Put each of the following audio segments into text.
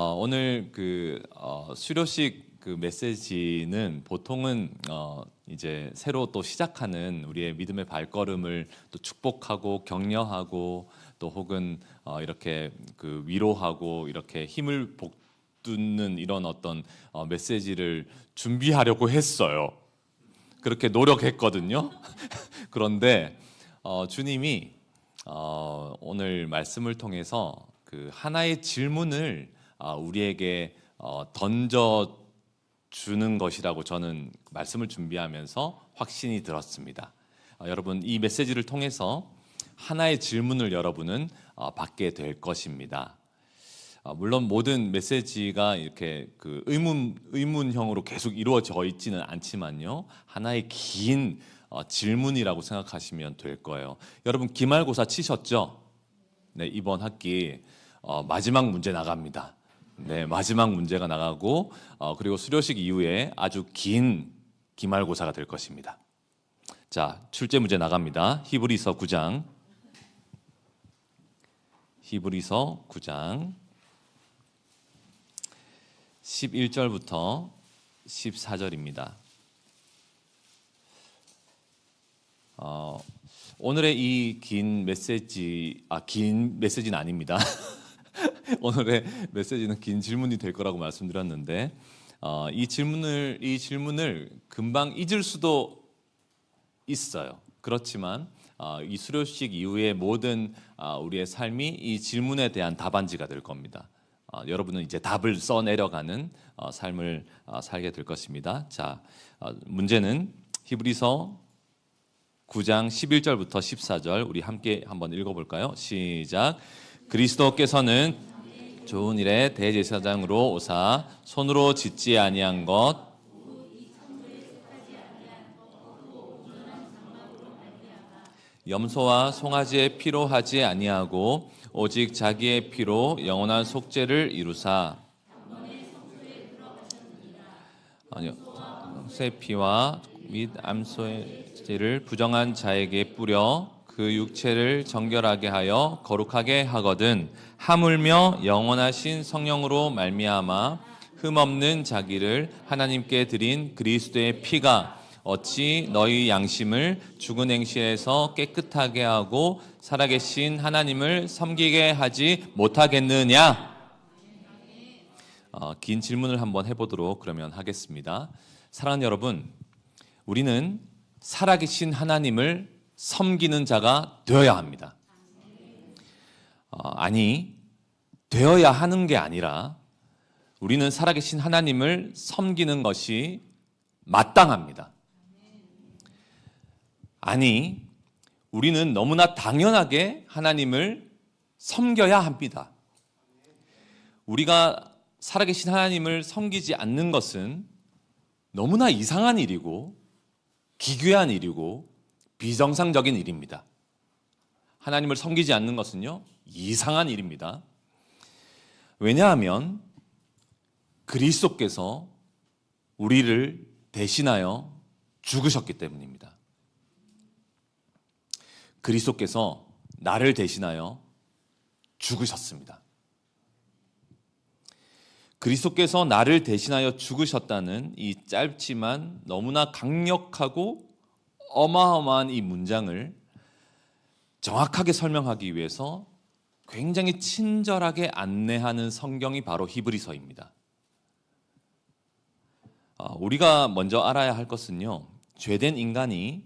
오늘 수료식 메시지는 보통은 이제 새로 또 시작하는 우리의 믿음의 발걸음을 또 축복하고 격려하고 또 혹은 이렇게 위로하고 이렇게 힘을 북돋는 이런 어떤 메시지를 준비하려고 했어요. 그렇게 노력했거든요. 그런데 주님이 오늘 말씀을 통해서 하나의 질문을 우리에게 던져 주는 것이라고 저는 말씀을 준비하면서 확신이 들었습니다. 여러분, 이 메시지를 통해서 하나의 질문을 여러분은 받게 될 것입니다. 물론 모든 메시지가 이렇게 의문형으로 계속 이루어져 있지는 않지만요, 하나의 긴 질문이라고 생각하시면 될 거예요. 여러분, 기말고사 치셨죠? 네, 이번 학기 마지막 문제 나갑니다. 네, 마지막 문제가 나가고 그리고 수료식 이후에 아주 긴 기말고사가 될 것입니다. 자, 출제 문제 나갑니다. 히브리서 9장 11절부터 14절입니다. 오늘의 이 긴 메시지는 아닙니다. 오늘의 메시지는 긴 질문이 될 거라고 말씀드렸는데 이 질문을 금방 잊을 수도 있어요. 그렇지만 이 수료식 이후에 모든 우리의 삶이 이 질문에 대한 답안지가 될 겁니다. 여러분은 이제 답을 써 내려가는 삶을 살게 될 것입니다. 자, 문제는 히브리서 9장 11절부터 14절 우리 함께 한번 읽어볼까요? 시작. 그리스도께서는 좋은 일에 대제사장으로 오사 손으로 짓지 아니한 것 염소와 송아지의 피로 하지 아니하고 오직 자기의 피로 영원한 속죄를 이루사 새 피와 및 암소의 죄를 부정한 자에게 뿌려 그 육체를 정결하게 하여 거룩하게 하거든 하물며 영원하신 성령으로 말미암아 흠없는 자기를 하나님께 드린 그리스도의 피가 어찌 너희 양심을 죽은 행실에서 깨끗하게 하고 살아계신 하나님을 섬기게 하지 못하겠느냐? 긴 질문을 한번 해보도록 그러면 하겠습니다. 사랑하는 여러분, 우리는 살아계신 하나님을 섬기는 자가 되어야 합니다. 되어야 하는 게 아니라 우리는 살아계신 하나님을 섬기는 것이 마땅합니다. 우리는 너무나 당연하게 하나님을 섬겨야 합니다. 우리가 살아계신 하나님을 섬기지 않는 것은 너무나 이상한 일이고 기괴한 일이고 비정상적인 일입니다. 하나님을 섬기지 않는 것은요, 이상한 일입니다. 왜냐하면 그리스도께서 우리를 대신하여 죽으셨기 때문입니다. 그리스도께서 나를 대신하여 죽으셨습니다. 그리스도께서 나를 대신하여 죽으셨다는 이 짧지만 너무나 강력하고 어마어마한 이 문장을 정확하게 설명하기 위해서 굉장히 친절하게 안내하는 성경이 바로 히브리서입니다. 우리가 먼저 알아야 할 것은요, 죄된 인간이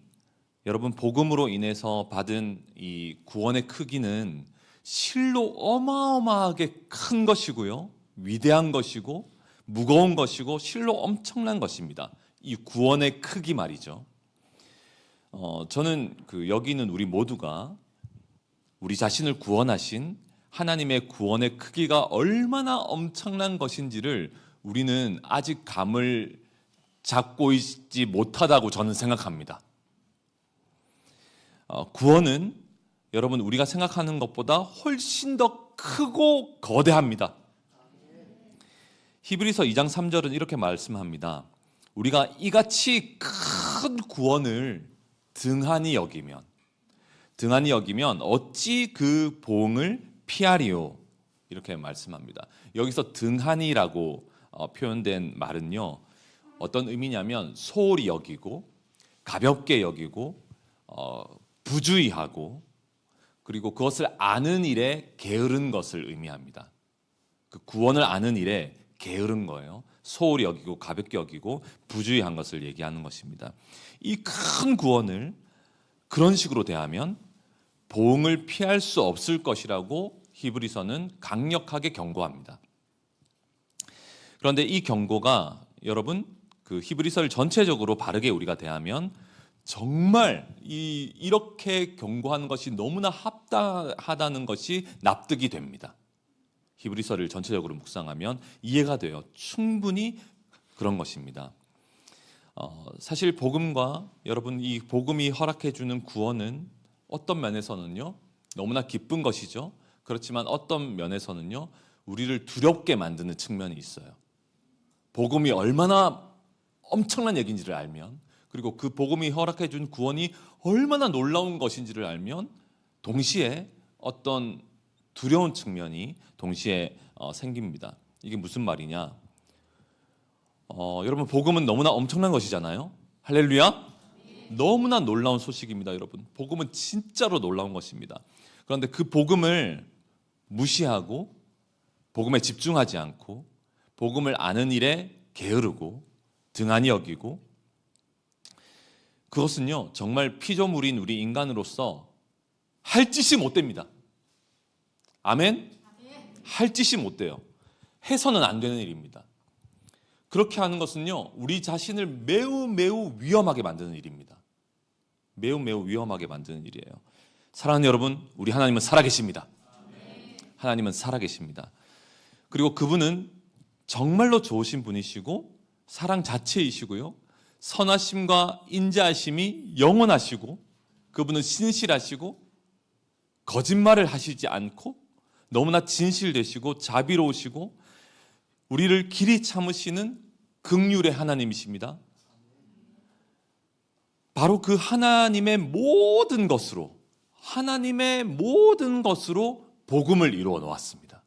여러분 복음으로 인해서 받은 이 구원의 크기는 실로 어마어마하게 큰 것이고요, 위대한 것이고 무거운 것이고 실로 엄청난 것입니다. 이 구원의 크기 말이죠. 저는 여기 있는 우리 모두가 우리 자신을 구원하신 하나님의 구원의 크기가 얼마나 엄청난 것인지를 우리는 아직 감을 잡고 있지 못하다고 저는 생각합니다. 구원은 여러분 우리가 생각하는 것보다 훨씬 더 크고 거대합니다. 히브리서 2장 3절은 이렇게 말씀합니다. 우리가 이같이 큰 구원을 등한히 여기면 어찌 그 보응을 피하리요? 이렇게 말씀합니다. 여기서 등한이라고 표현된 말은요, 어떤 의미냐면 소홀히 여기고 가볍게 여기고 부주의하고 그리고 그것을 아는 일에 게으른 것을 의미합니다. 그 구원을 아는 일에 게으른 거예요. 소홀히 여기고 가볍게 여기고 부주의한 것을 얘기하는 것입니다. 이 큰 구원을 그런 식으로 대하면 보응을 피할 수 없을 것이라고 히브리서는 강력하게 경고합니다. 그런데 이 경고가 여러분 그 히브리서를 전체적으로 바르게 우리가 대하면 정말 이렇게 경고하는 것이 너무나 합당하다는 것이 납득이 됩니다. 히브리서를 전체적으로 묵상하면 이해가 돼요. 충분히 그런 것입니다. 사실 복음과 여러분 이 복음이 허락해 주는 구원은 어떤 면에서는요 너무나 기쁜 것이죠. 그렇지만 어떤 면에서는요 우리를 두렵게 만드는 측면이 있어요. 복음이 얼마나 엄청난 얘기인지를 알면, 그리고 그 복음이 허락해 준 구원이 얼마나 놀라운 것인지를 알면 동시에 어떤 두려운 측면이 동시에 생깁니다. 이게 무슨 말이냐? 여러분 복음은 너무나 엄청난 것이잖아요. 할렐루야. 너무나 놀라운 소식입니다. 여러분 복음은 진짜로 놀라운 것입니다. 그런데 그 복음을 무시하고 복음에 집중하지 않고 복음을 아는 일에 게으르고 등한히 여기고, 그것은요 정말 피조물인 우리 인간으로서 할 짓이 못 됩니다. 아멘? 할 짓이 못 돼요. 해서는 안 되는 일입니다. 그렇게 하는 것은요 우리 자신을 매우 매우 위험하게 만드는 일입니다. 매우 매우 위험하게 만드는 일이에요. 사랑하는 여러분, 우리 하나님은 살아계십니다. 하나님은 살아계십니다. 그리고 그분은 정말로 좋으신 분이시고 사랑 자체이시고요, 선하심과 인자하심이 영원하시고, 그분은 신실하시고 거짓말을 하시지 않고 너무나 진실되시고 자비로우시고 우리를 길이 참으시는 긍휼의 하나님이십니다. 바로 그 하나님의 모든 것으로 복음을 이루어 놓았습니다.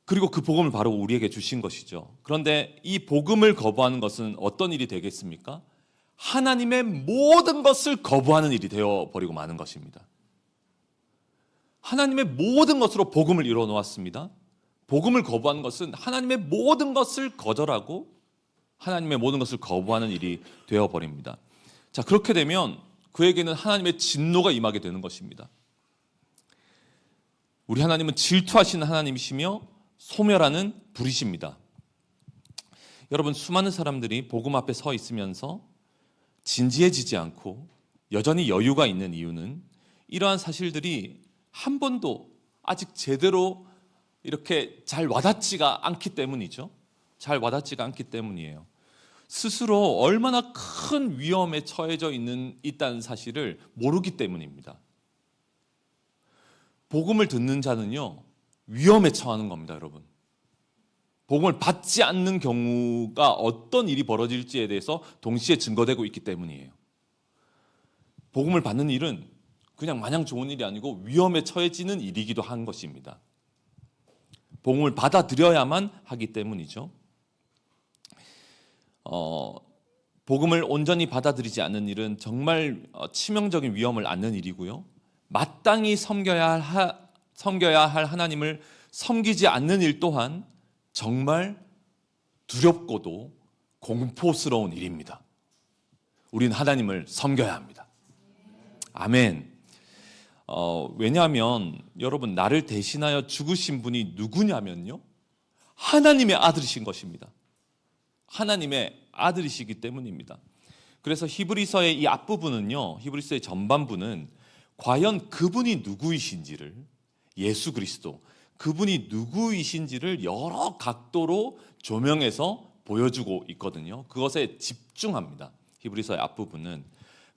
그리고 그 복음을 바로 우리에게 주신 것이죠. 그런데 이 복음을 거부하는 것은 어떤 일이 되겠습니까? 하나님의 모든 것을 거부하는 일이 되어버리고 마는 것입니다. 하나님의 모든 것으로 복음을 이루어 놓았습니다. 복음을 거부하는 것은 하나님의 모든 것을 거절하고 하나님의 모든 것을 거부하는 일이 되어버립니다. 자, 그렇게 되면 그에게는 하나님의 진노가 임하게 되는 것입니다. 우리 하나님은 질투하시는 하나님이시며 소멸하는 불이십니다. 여러분 수많은 사람들이 복음 앞에 서 있으면서 진지해지지 않고 여전히 여유가 있는 이유는 이러한 사실들이 한 번도 아직 제대로 이렇게 잘 와닿지가 않기 때문이죠. 잘 와닿지가 않기 때문이에요. 스스로 얼마나 큰 위험에 처해져 있다는 사실을 모르기 때문입니다. 복음을 듣는 자는요 위험에 처하는 겁니다. 여러분 복음을 받지 않는 경우가 어떤 일이 벌어질지에 대해서 동시에 증거되고 있기 때문이에요. 복음을 받는 일은 그냥 마냥 좋은 일이 아니고 위험에 처해지는 일이기도 한 것입니다. 복음을 받아들여야만 하기 때문이죠. 복음을 온전히 받아들이지 않는 일은 정말 치명적인 위험을 안는 일이고요. 마땅히 섬겨야 할 하나님을 섬기지 않는 일 또한 정말 두렵고도 공포스러운 일입니다. 우리는 하나님을 섬겨야 합니다. 아멘. 왜냐하면 여러분 나를 대신하여 죽으신 분이 누구냐면요 하나님의 아들이신 것입니다. 하나님의 아들이시기 때문입니다. 그래서 히브리서의 이 앞부분은요, 히브리서의 전반부는 과연 그분이 누구이신지를, 예수 그리스도 그분이 누구이신지를 여러 각도로 조명해서 보여주고 있거든요. 그것에 집중합니다. 히브리서의 앞부분은.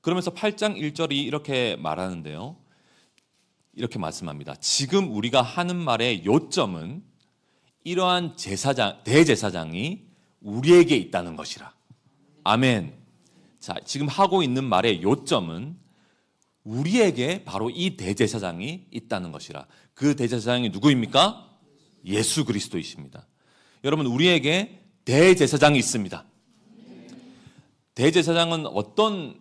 그러면서 8장 1절이 이렇게 말하는데요, 이렇게 말씀합니다. 지금 우리가 하는 말의 요점은 이러한 대제사장이 우리에게 있다는 것이라. 아멘. 자, 지금 하고 있는 말의 요점은 우리에게 바로 이 대제사장이 있다는 것이라. 그 대제사장이 누구입니까? 예수 그리스도이십니다. 여러분, 우리에게 대제사장이 있습니다. 대제사장은 어떤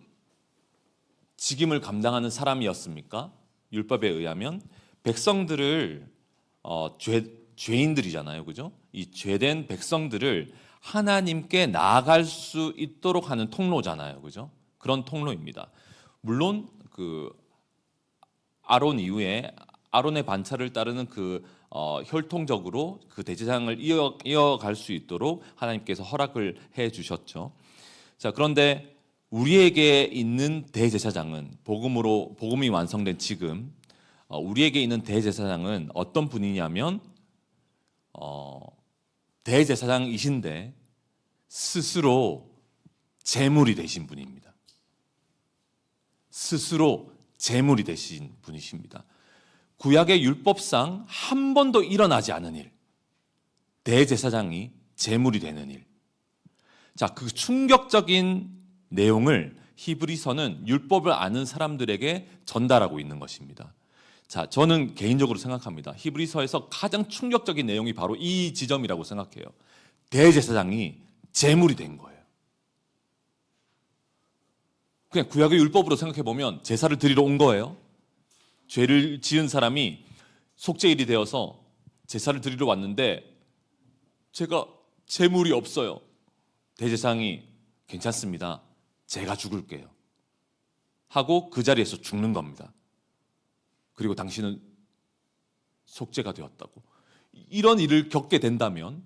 직임을 감당하는 사람이었습니까? 율법에 의하면 백성들을 죄인들이잖아요, 그죠? 이 죄된 백성들을 하나님께 나아갈 수 있도록 하는 통로잖아요, 그죠? 그런 통로입니다. 물론 그 아론 이후에 아론의 반차를 따르는 혈통적으로 그 대제사장을 이어갈 수 있도록 하나님께서 허락을 해 주셨죠. 자, 그런데 우리에게 있는 대제사장은 복음이 완성된 지금 우리에게 있는 대제사장은 어떤 분이냐면 대제사장이신데 스스로 제물이 되신 분입니다. 스스로 제물이 되신 분이십니다. 구약의 율법상 한 번도 일어나지 않은 일, 대제사장이 제물이 되는 일. 자, 그 충격적인 내용을 히브리서는 율법을 아는 사람들에게 전달하고 있는 것입니다. 자, 저는 개인적으로 생각합니다. 히브리서에서 가장 충격적인 내용이 바로 이 지점이라고 생각해요. 대제사장이 제물이 된 거예요. 그냥 구약의 율법으로 생각해 보면 제사를 드리러 온 거예요. 죄를 지은 사람이 속죄일이 되어서 제사를 드리러 왔는데 제가 제물이 없어요. 대제사장이 괜찮습니다. 제가 죽을게요. 하고 그 자리에서 죽는 겁니다. 그리고 당신은 속죄가 되었다고. 이런 일을 겪게 된다면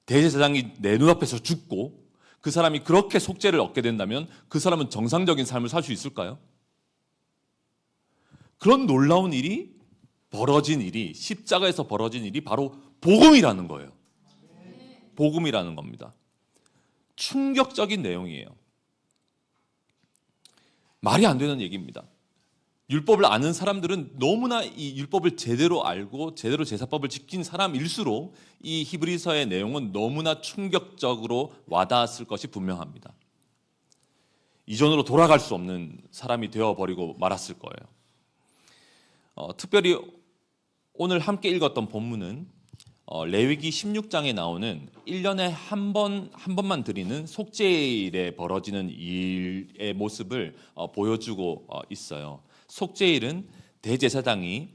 대제사장이 내 눈앞에서 죽고 그 사람이 그렇게 속죄를 얻게 된다면 그 사람은 정상적인 삶을 살 수 있을까요? 그런 놀라운 일이 십자가에서 벌어진 일이 바로 복음이라는 거예요. 복음이라는 겁니다. 충격적인 내용이에요. 말이 안 되는 얘기입니다. 율법을 아는 사람들은 너무나 이 율법을 제대로 알고 제대로 제사법을 지킨 사람일수록 이 히브리서의 내용은 너무나 충격적으로 와닿았을 것이 분명합니다. 이전으로 돌아갈 수 없는 사람이 되어버리고 말았을 거예요. 특별히 오늘 함께 읽었던 본문은 레위기 16장에 나오는 1년에 한 번만 드리는 속죄일에 벌어지는 일의 모습을 보여주고 있어요. 속죄일은 대제사장이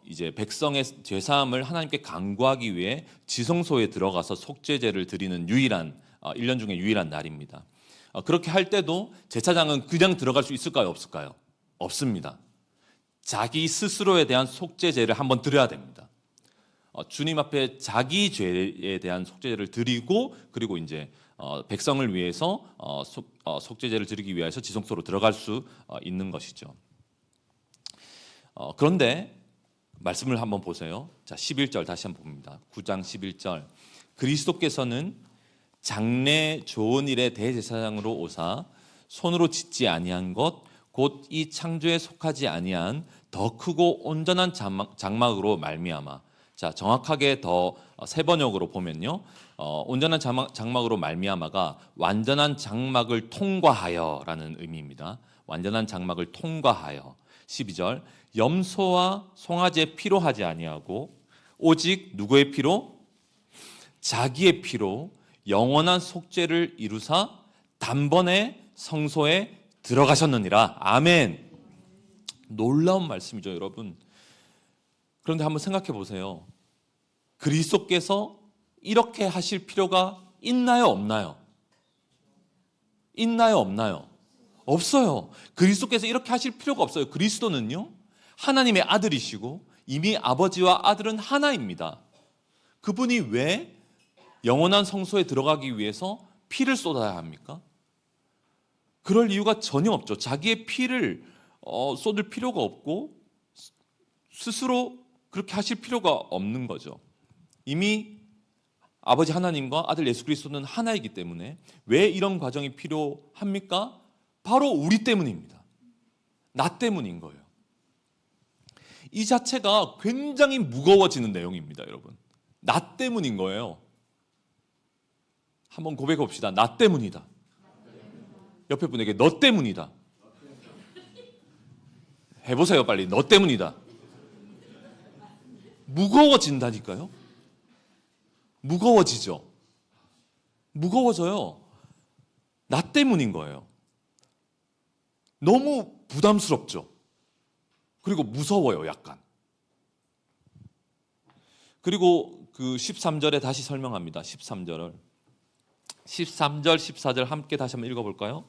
이제 백성의 죄사함을 하나님께 간구하기 위해 지성소에 들어가서 속죄제를 드리는 1년 중에 유일한 날입니다. 그렇게 할 때도 제사장은 그냥 들어갈 수 있을까요? 없을까요? 없습니다. 자기 스스로에 대한 속죄제를 한번 드려야 됩니다. 주님 앞에 자기 죄에 대한 속죄제를 드리고 그리고 이제 백성을 위해서 속죄제를 드리기 위해서 지성소로 들어갈 수 있는 것이죠. 그런데 말씀을 한번 보세요. 자, 11절 다시 한번 봅니다. 9장 11절. 그리스도께서는 장래 좋은 일의 대제사장으로 오사 손으로 짓지 아니한 것 곧 이 창조에 속하지 아니한 더 크고 온전한 장막으로 말미암아. 자, 정확하게 더 새 번역으로 보면요, 온전한 장막으로 말미암아가 완전한 장막을 통과하여라는 의미입니다. 완전한 장막을 통과하여. 12절. 염소와 송아지의 피로 하지 아니하고 오직 누구의 피로? 자기의 피로 영원한 속죄를 이루사 단번에 성소에 들어가셨느니라. 아멘. 놀라운 말씀이죠, 여러분. 그런데 한번 생각해 보세요. 그리스도께서 이렇게 하실 필요가 있나요, 없나요? 있나요, 없나요? 없어요. 그리스도께서 이렇게 하실 필요가 없어요. 그리스도는요, 하나님의 아들이시고 이미 아버지와 아들은 하나입니다. 그분이 왜 영원한 성소에 들어가기 위해서 피를 쏟아야 합니까? 그럴 이유가 전혀 없죠. 자기의 피를 쏟을 필요가 없고 스스로 그렇게 하실 필요가 없는 거죠. 이미 아버지 하나님과 아들 예수 그리스도는 하나이기 때문에 왜 이런 과정이 필요합니까? 바로 우리 때문입니다. 나 때문인 거예요. 이 자체가 굉장히 무거워지는 내용입니다, 여러분. 나 때문인 거예요. 한번 고백해 봅시다. 나 때문이다. 옆에 분에게 너 때문이다. 해보세요, 빨리. 너 때문이다. 무거워진다니까요. 무거워지죠. 무거워져요. 나 때문인 거예요. 너무 부담스럽죠. 그리고 무서워요, 약간. 그리고 그 13절에 다시 설명합니다. 13절, 14절 함께 다시 한번 읽어볼까요?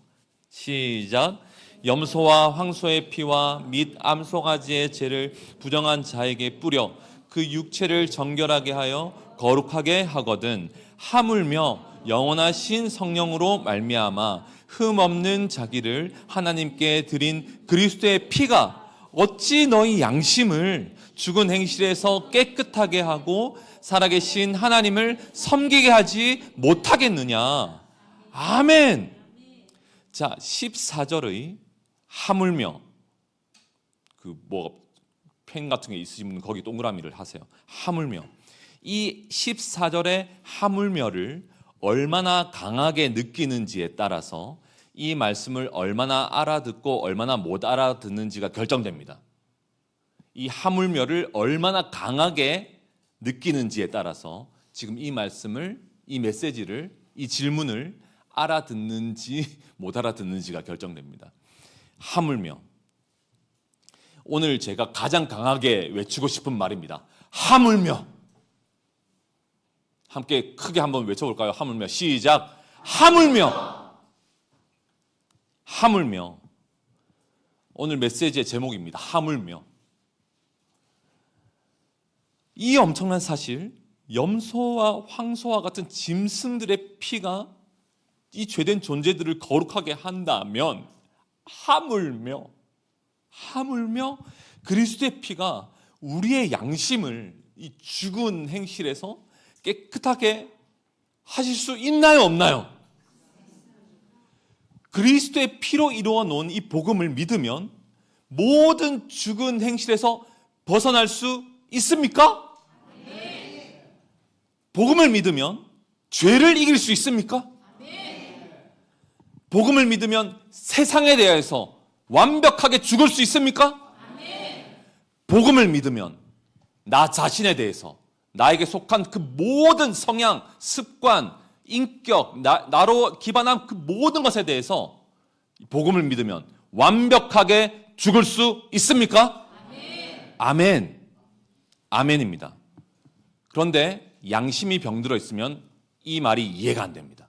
시작. 염소와 황소의 피와 및 암송아지의 죄를 부정한 자에게 뿌려 그 육체를 정결하게 하여 거룩하게 하거든 하물며 영원하신 성령으로 말미암아 흠 없는 자기를 하나님께 드린 그리스도의 피가 어찌 너희 양심을 죽은 행실에서 깨끗하게 하고 살아계신 하나님을 섬기게 하지 못하겠느냐. 아멘. 자, 14절의 하물며, 펜 같은 게 있으신 분은 거기 동그라미를 하세요. 하물며. 이 14절의 하물며를 얼마나 강하게 느끼는지에 따라서 이 말씀을 얼마나 알아듣고 얼마나 못 알아듣는지가 결정됩니다. 이 하물며를 얼마나 강하게 느끼는지에 따라서 지금 이 말씀을, 이 메시지를, 이 질문을 알아듣는지 못 알아듣는지가 결정됩니다. 하물며. 오늘 제가 가장 강하게 외치고 싶은 말입니다. 하물며. 함께 크게 한번 외쳐볼까요? 하물며. 시작. 하물며. 하물며. 오늘 메시지의 제목입니다. 하물며. 이 엄청난 사실, 염소와 황소와 같은 짐승들의 피가 이 죄된 존재들을 거룩하게 한다면 하물며 그리스도의 피가 우리의 양심을 이 죽은 행실에서 깨끗하게 하실 수 있나요, 없나요? 그리스도의 피로 이루어 놓은 이 복음을 믿으면 모든 죽은 행실에서 벗어날 수 있습니까? 복음을 믿으면 죄를 이길 수 있습니까? 복음을 믿으면 세상에 대해서 완벽하게 죽을 수 있습니까? 복음을 믿으면 나 자신에 대해서, 나에게 속한 그 모든 성향, 습관, 인격, 나로 기반한 그 모든 것에 대해서 복음을 믿으면 완벽하게 죽을 수 있습니까? 아멘. 아멘입니다. 그런데 양심이 병들어 있으면 이 말이 이해가 안 됩니다.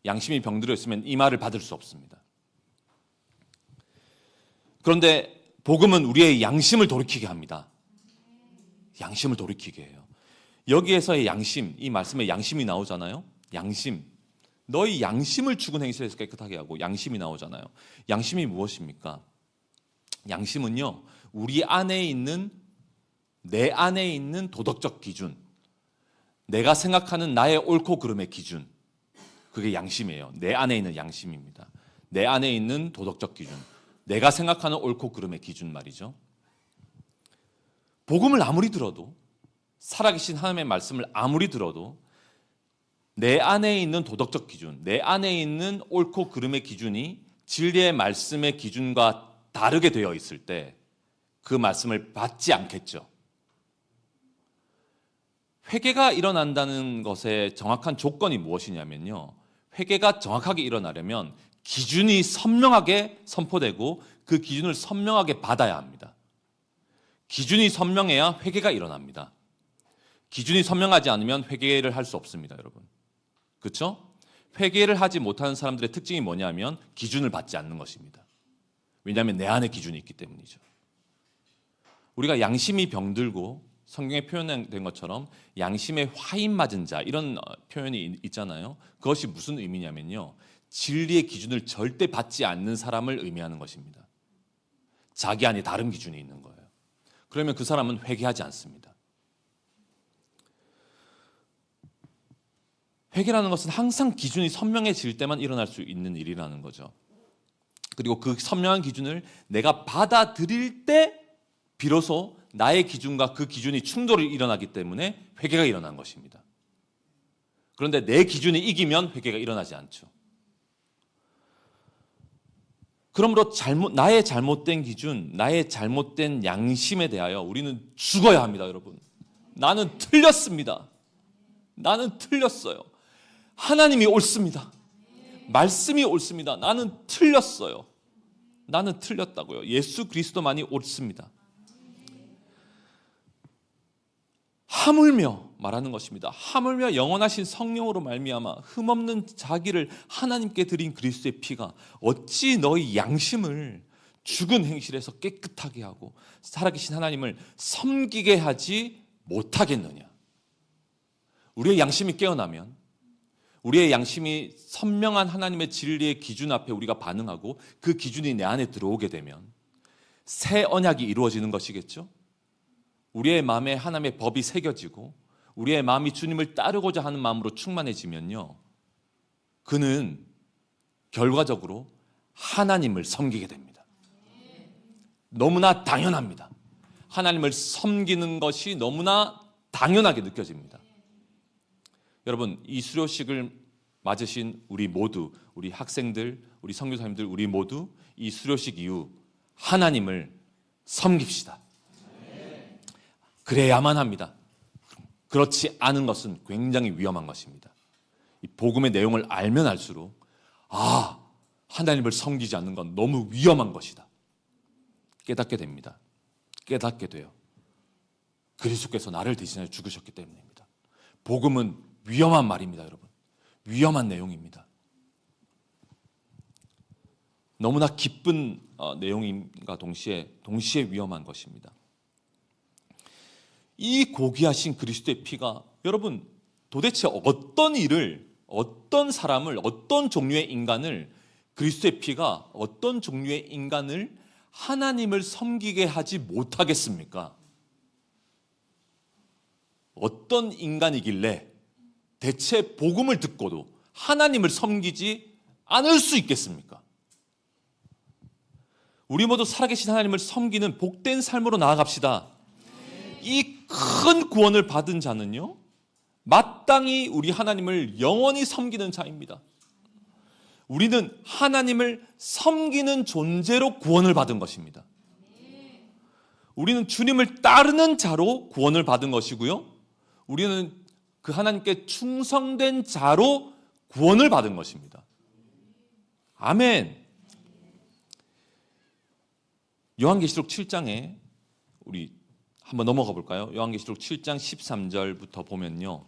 양심이 병들어 있으면 이 말을 받을 수 없습니다. 그런데 복음은 우리의 양심을 돌이키게 합니다. 양심을 돌이키게 해요. 여기에서의 양심, 이 말씀에 양심이 나오잖아요. 양심. 너희 양심을 죽은 행실에서 깨끗하게 하고, 양심이 나오잖아요. 양심이 무엇입니까? 양심은요, 우리 안에 있는, 내 안에 있는 도덕적 기준, 내가 생각하는 나의 옳고 그름의 기준, 그게 양심이에요. 내 안에 있는 양심입니다. 내 안에 있는 도덕적 기준, 내가 생각하는 옳고 그름의 기준 말이죠. 복음을 아무리 들어도, 살아계신 하나님의 말씀을 아무리 들어도 내 안에 있는 도덕적 기준, 내 안에 있는 옳고 그름의 기준이 진리의 말씀의 기준과 다르게 되어 있을 때 그 말씀을 받지 않겠죠. 회개가 일어난다는 것의 정확한 조건이 무엇이냐면요, 회개가 정확하게 일어나려면 기준이 선명하게 선포되고 그 기준을 선명하게 받아야 합니다. 기준이 선명해야 회개가 일어납니다. 기준이 선명하지 않으면 회개를 할 수 없습니다, 여러분. 그렇죠? 회개를 하지 못하는 사람들의 특징이 뭐냐면 기준을 받지 않는 것입니다. 왜냐하면 내 안에 기준이 있기 때문이죠. 우리가 양심이 병들고, 성경에 표현된 것처럼 양심에 화인 맞은 자, 이런 표현이 있잖아요. 그것이 무슨 의미냐면요, 진리의 기준을 절대 받지 않는 사람을 의미하는 것입니다. 자기 안에 다른 기준이 있는 거예요. 그러면 그 사람은 회개하지 않습니다. 회개라는 것은 항상 기준이 선명해질 때만 일어날 수 있는 일이라는 거죠. 그리고 그 선명한 기준을 내가 받아들일 때 비로소 나의 기준과 그 기준이 충돌이 일어나기 때문에 회개가 일어난 것입니다. 그런데 내 기준이 이기면 회개가 일어나지 않죠. 그러므로 나의 잘못된 기준, 나의 잘못된 양심에 대하여 우리는 죽어야 합니다, 여러분. 나는 틀렸습니다. 나는 틀렸어요. 하나님이 옳습니다. 말씀이 옳습니다. 나는 틀렸어요. 나는 틀렸다고요. 예수 그리스도만이 옳습니다. 하물며 말하는 것입니다. 하물며 영원하신 성령으로 말미암아 흠없는 자기를 하나님께 드린 그리스도의 피가 어찌 너희 양심을 죽은 행실에서 깨끗하게 하고 살아계신 하나님을 섬기게 하지 못하겠느냐. 우리의 양심이 깨어나면, 우리의 양심이 선명한 하나님의 진리의 기준 앞에 우리가 반응하고 그 기준이 내 안에 들어오게 되면 새 언약이 이루어지는 것이겠죠. 우리의 마음에 하나님의 법이 새겨지고 우리의 마음이 주님을 따르고자 하는 마음으로 충만해지면요, 그는 결과적으로 하나님을 섬기게 됩니다. 너무나 당연합니다. 하나님을 섬기는 것이 너무나 당연하게 느껴집니다. 여러분, 이 수료식을 맞으신 우리 모두, 우리 학생들, 우리 선교사님들, 우리 모두 이 수료식 이후 하나님을 섬깁시다. 그래야만 합니다. 그렇지 않은 것은 굉장히 위험한 것입니다. 이 복음의 내용을 알면 알수록 하나님을 섬기지 않는 건 너무 위험한 것이다 깨닫게 됩니다. 깨닫게 돼요. 그리스도께서 나를 대신하여 죽으셨기 때문입니다. 복음은 위험한 말입니다, 여러분. 위험한 내용입니다. 너무나 기쁜 내용임과 동시에 위험한 것입니다. 이 고귀하신 그리스도의 피가 여러분 도대체 어떤 일을, 어떤 사람을, 어떤 종류의 인간을, 그리스도의 피가 어떤 종류의 인간을 하나님을 섬기게 하지 못하겠습니까? 어떤 인간이길래 대체 복음을 듣고도 하나님을 섬기지 않을 수 있겠습니까? 우리 모두 살아계신 하나님을 섬기는 복된 삶으로 나아갑시다. 이 큰 구원을 받은 자는요, 마땅히 우리 하나님을 영원히 섬기는 자입니다. 우리는 하나님을 섬기는 존재로 구원을 받은 것입니다. 우리는 주님을 따르는 자로 구원을 받은 것이고요, 우리는 그 하나님께 충성된 자로 구원을 받은 것입니다. 아멘. 요한계시록 7장에 우리 한번 넘어가 볼까요? 요한계시록 7장 13절부터 보면요,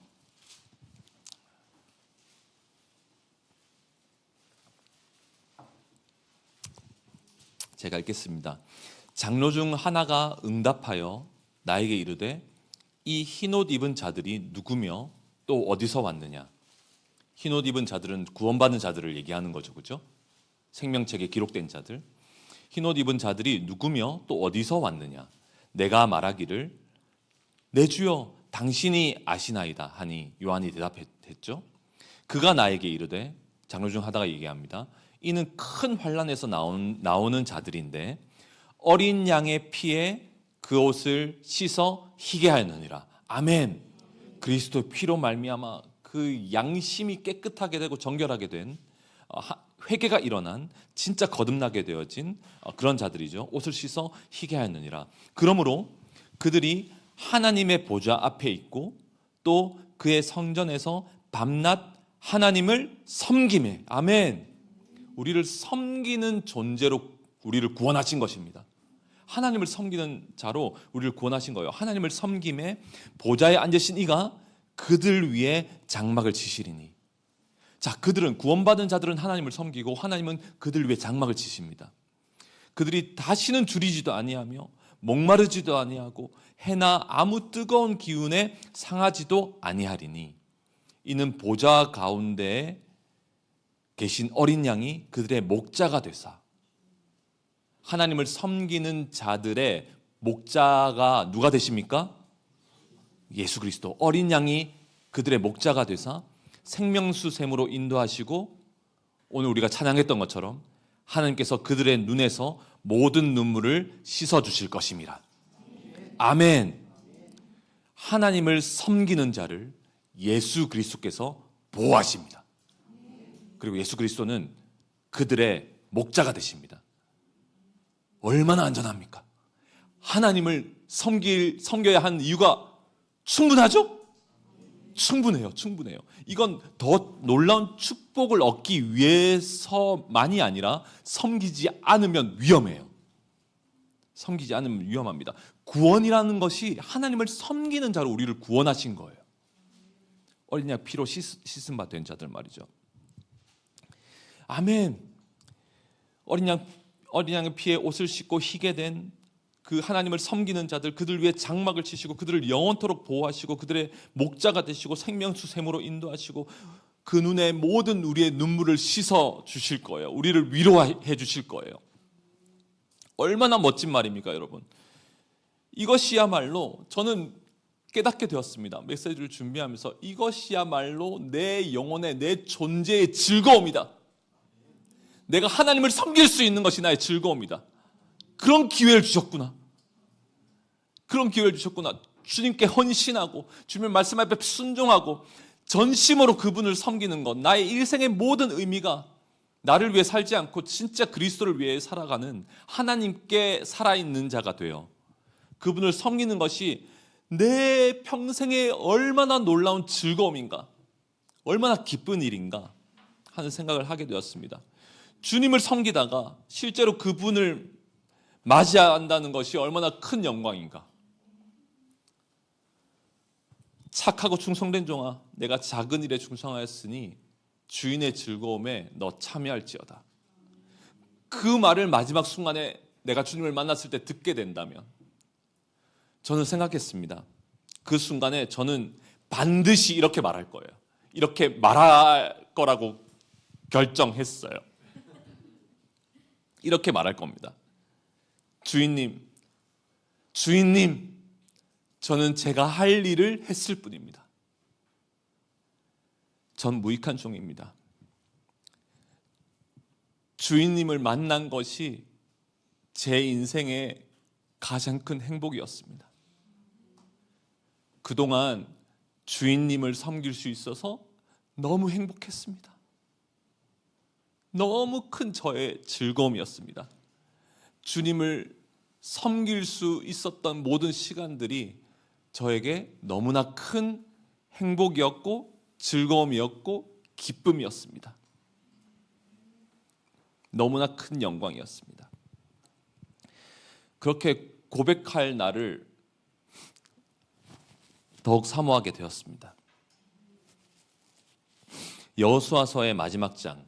제가 읽겠습니다. 장로 중 하나가 응답하여 나에게 이르되 이 흰옷 입은 자들이 누구며 또 어디서 왔느냐. 흰옷 입은 자들은 구원받은 자들을 얘기하는 거죠, 그렇죠? 생명책에 기록된 자들. 흰옷 입은 자들이 누구며 또 어디서 왔느냐. 내가 말하기를 내 주여 당신이 아시나이다 하니 요한이 대답했죠. 그가 나에게 이르되, 장로 중 하다가 얘기합니다. 이는 큰 환난에서 나오는 자들인데 어린 양의 피에 그 옷을 씻어 희게 하였느니라. 아멘. 그리스도의 피로 말미암아 그 양심이 깨끗하게 되고 정결하게 된, 회개가 일어난, 진짜 거듭나게 되어진 그런 자들이죠. 옷을 씻어 희게 하였느니라. 그러므로 그들이 하나님의 보좌 앞에 있고 또 그의 성전에서 밤낮 하나님을 섬기매. 아멘. 우리를 섬기는 존재로 우리를 구원하신 것입니다. 하나님을 섬기는 자로 우리를 구원하신 거예요. 하나님을 섬김에 보좌에 앉으신 이가 그들 위에 장막을 치시리니. 자, 그들은, 구원받은 자들은 하나님을 섬기고 하나님은 그들 위에 장막을 치십니다. 그들이 다시는 줄이지도 아니하며 목마르지도 아니하고 해나 아무 뜨거운 기운에 상하지도 아니하리니 이는 보좌 가운데에 계신 어린 양이 그들의 목자가 되사. 하나님을 섬기는 자들의 목자가 누가 되십니까? 예수 그리스도, 어린 양이 그들의 목자가 되사 생명수 샘으로 인도하시고, 오늘 우리가 찬양했던 것처럼 하나님께서 그들의 눈에서 모든 눈물을 씻어주실 것입니다. 아멘. 하나님을 섬기는 자를 예수 그리스도께서 보호하십니다. 그리고 예수 그리스도는 그들의 목자가 되십니다. 얼마나 안전합니까? 하나님을 섬겨야 하는 이유가 충분하죠? 충분해요. 이건 더 놀라운 축복을 얻기 위해서만이 아니라 섬기지 않으면 위험해요. 섬기지 않으면 위험합니다. 구원이라는 것이 하나님을 섬기는 자로 우리를 구원하신 거예요. 어린 양 피로 씻음 바 된 자들 말이죠. 아멘. 어린 양의 피에 옷을 씻고 희게 된 그 하나님을 섬기는 자들, 그들 위해 장막을 치시고 그들을 영원토록 보호하시고 그들의 목자가 되시고 생명수 샘으로 인도하시고 그 눈에 모든 우리의 눈물을 씻어 주실 거예요. 우리를 위로해 주실 거예요. 얼마나 멋진 말입니까, 여러분? 이것이야말로 저는 깨닫게 되었습니다. 메시지를 준비하면서 이것이야말로 내 영혼의, 내 존재의 즐거움이다. 내가 하나님을 섬길 수 있는 것이 나의 즐거움이다. 그런 기회를 주셨구나. 주님께 헌신하고 주님의 말씀 앞에 순종하고 전심으로 그분을 섬기는 것, 나의 일생의 모든 의미가 나를 위해 살지 않고 진짜 그리스도를 위해 살아가는 하나님께 살아있는 자가 되어 그분을 섬기는 것이 내 평생에 얼마나 놀라운 즐거움인가, 얼마나 기쁜 일인가 하는 생각을 하게 되었습니다. 주님을 섬기다가 실제로 그분을 맞이한다는 것이 얼마나 큰 영광인가. 착하고 충성된 종아, 내가 작은 일에 충성하였으니 주인의 즐거움에 너 참여할지어다. 그 말을 마지막 순간에 내가 주님을 만났을 때 듣게 된다면 저는 생각했습니다. 그 순간에 저는 반드시 이렇게 말할 거예요. 이렇게 말할 거라고 결정했어요. 이렇게 말할 겁니다. 주인님, 저는 제가 할 일을 했을 뿐입니다. 전 무익한 종입니다. 주인님을 만난 것이 제 인생의 가장 큰 행복이었습니다. 그동안 주인님을 섬길 수 있어서 너무 행복했습니다. 너무 큰 저의 즐거움이었습니다. 주님을 섬길 수 있었던 모든 시간들이 저에게 너무나 큰 행복이었고 즐거움이었고 기쁨이었습니다. 너무나 큰 영광이었습니다. 그렇게 고백할 날을 더욱 사모하게 되었습니다. 여호수아서의 마지막 장이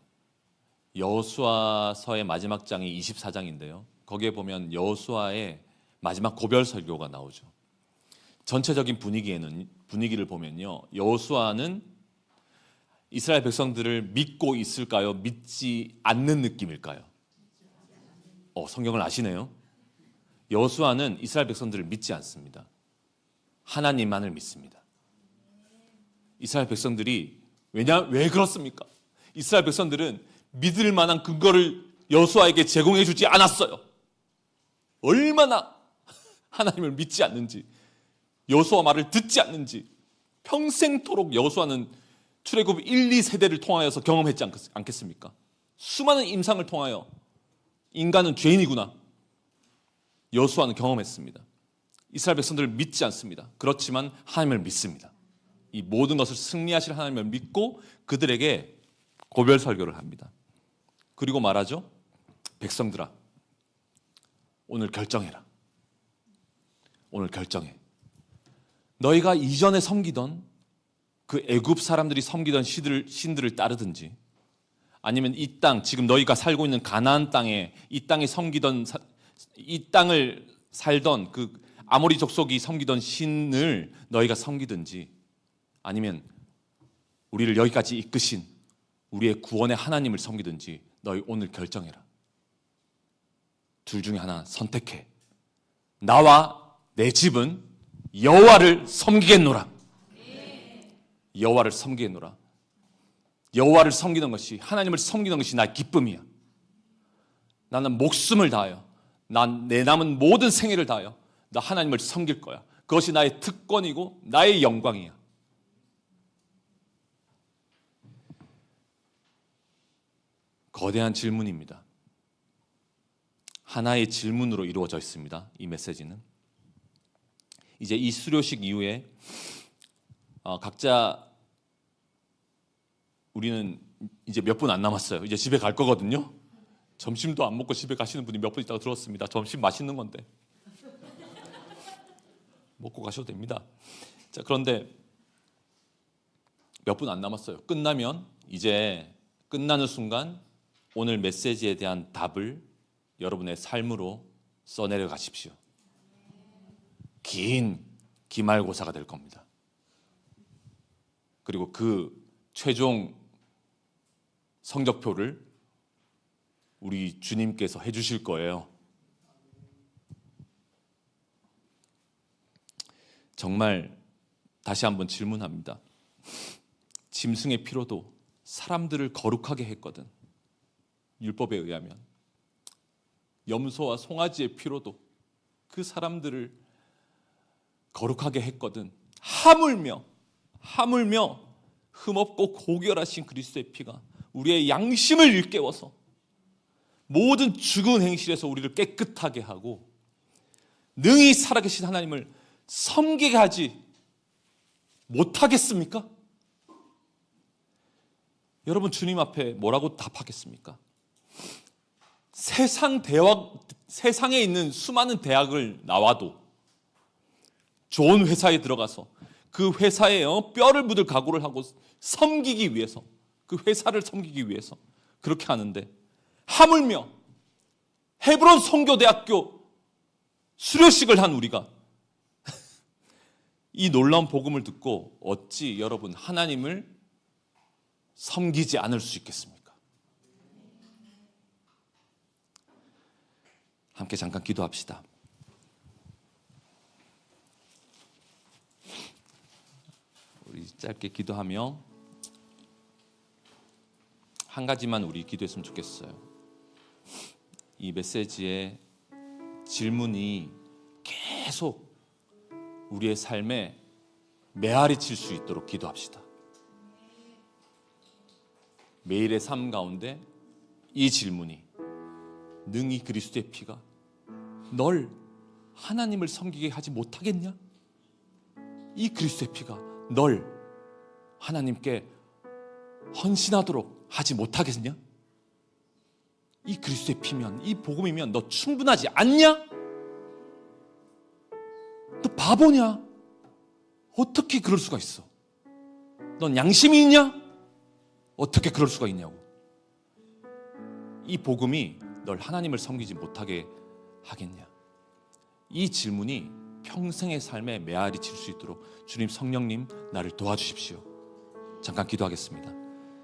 24장인데요. 거기에 보면 여호수아의 마지막 고별 설교가 나오죠. 전체적인 분위기를 보면요, 여호수아는 이스라엘 백성들을 믿고 있을까요? 믿지 않는 느낌일까요? 성경을 아시네요. 여호수아는 이스라엘 백성들을 믿지 않습니다. 하나님만을 믿습니다. 이스라엘 백성들이 왜 그렇습니까? 이스라엘 백성들은 믿을 만한 근거를 여호수아에게 제공해 주지 않았어요. 얼마나 하나님을 믿지 않는지, 여호수아 말을 듣지 않는지 평생토록 여호수아는 출애굽 1, 2세대를 통하여서 경험했지 않겠습니까? 수많은 임상을 통하여 인간은 죄인이구나, 여호수아는 경험했습니다. 이스라엘 백성들을 믿지 않습니다. 그렇지만 하나님을 믿습니다. 이 모든 것을 승리하실 하나님을 믿고 그들에게 고별 설교를 합니다. 그리고 말하죠. 백성들아, 오늘 결정해라. 오늘 결정해. 너희가 이전에 섬기던 그 애굽 사람들이 섬기던 신들을 따르든지, 아니면 이 땅, 지금 너희가 살고 있는 가나안 땅에 이 땅을 살던 그 아모리 족속이 섬기던 신을 너희가 섬기든지, 아니면 우리를 여기까지 이끄신 우리의 구원의 하나님을 섬기든지 너희 오늘 결정해라. 둘 중에 하나 선택해. 나와 내 집은 여호와를 섬기겠노라. 여호와를 섬기겠노라. 여호와를 섬기는 것이, 하나님을 섬기는 것이 나의 기쁨이야. 나는 목숨을 다하여, 내 남은 모든 생애를 다하여 나 하나님을 섬길 거야. 그것이 나의 특권이고 나의 영광이야. 거대한 질문입니다. 하나의 질문으로 이루어져 있습니다. 이 메시지는 이제 이 수료식 이후에 각자 우리는 이제 몇 분 안 남았어요. 이제 집에 갈 거거든요. 점심도 안 먹고 집에 가시는 분이 몇 분 있다고 들었습니다. 점심 맛있는 건데 먹고 가셔도 됩니다. 자, 그런데 몇 분 안 남았어요. 끝나면 이제 끝나는 순간 오늘 메시지에 대한 답을 여러분의 삶으로 써내려 가십시오. 긴 기말고사가 될 겁니다. 그리고 그 최종 성적표를 우리 주님께서 해주실 거예요. 정말 다시 한번 질문합니다. 짐승의 피로도 사람들을 거룩하게 했거든. 율법에 의하면 염소와 송아지의 피로도 그 사람들을 거룩하게 했거든. 하물며 흠없고 고결하신 그리스도의 피가 우리의 양심을 일깨워서 모든 죽은 행실에서 우리를 깨끗하게 하고 능히 살아계신 하나님을 섬기게 하지 못하겠습니까? 여러분, 주님 앞에 뭐라고 답하겠습니까? 세상에 있는 수많은 대학을 나와도 좋은 회사에 들어가서 그 회사에 뼈를 묻을 각오를 하고 섬기기 위해서, 그 회사를 섬기기 위해서 그렇게 하는데, 하물며 헤브론 선교대학교 수료식을 한 우리가 이 놀라운 복음을 듣고 어찌 여러분 하나님을 섬기지 않을 수 있겠습니까? 함께 잠깐 기도합시다. 우리 짧게 기도하며 한 가지만 우리 기도했으면 좋겠어요. 이 메시지의 질문이 계속 우리의 삶에 메아리 칠 수 있도록 기도합시다. 매일의 삶 가운데 이 질문이, 능히 그리스도의 피가 널 하나님을 섬기게 하지 못하겠냐? 이 그리스도의 피가 널 하나님께 헌신하도록 하지 못하겠냐? 이 그리스도의 피면, 이 복음이면 너 충분하지 않냐? 너 바보냐? 어떻게 그럴 수가 있어? 넌 양심이 있냐? 어떻게 그럴 수가 있냐고. 이 복음이 널 하나님을 섬기지 못하게 하겠냐? 이 질문이 평생의 삶에 메아리 칠 수 있도록 주님 성령님 나를 도와주십시오. 잠깐 기도하겠습니다.